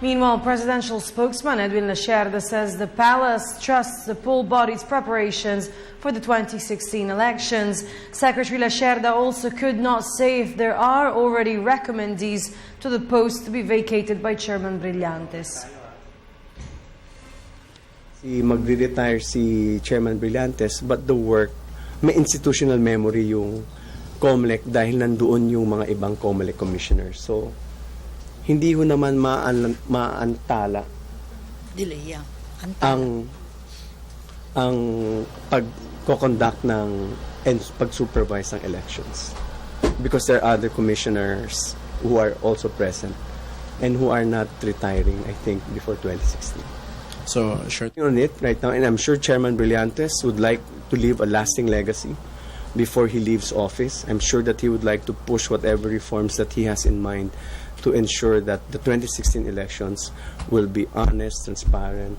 Meanwhile, presidential spokesman Edwin Lacerda says the palace trusts the poll body's preparations for the 2016 elections. Secretary Lacerda also could not say if there are already recommendees to the post to be vacated by Chairman Brillantes. Magre-retire si Chairman Brillantes, but the work, may institutional memory yung COMELEC dahil nandoon yung mga ibang COMELEC commissioners. So, hindi ho naman maantala ang pag-conduct ng and pag-supervise ng elections. Because there are other commissioners who are also present and who are not retiring, I think, before 2016. So, sure. On it right now, and I'm sure Chairman Brillantes would like to leave a lasting legacy before he leaves office. I'm sure that he would like to push whatever reforms that he has in mind to ensure that the 2016 elections will be honest, transparent.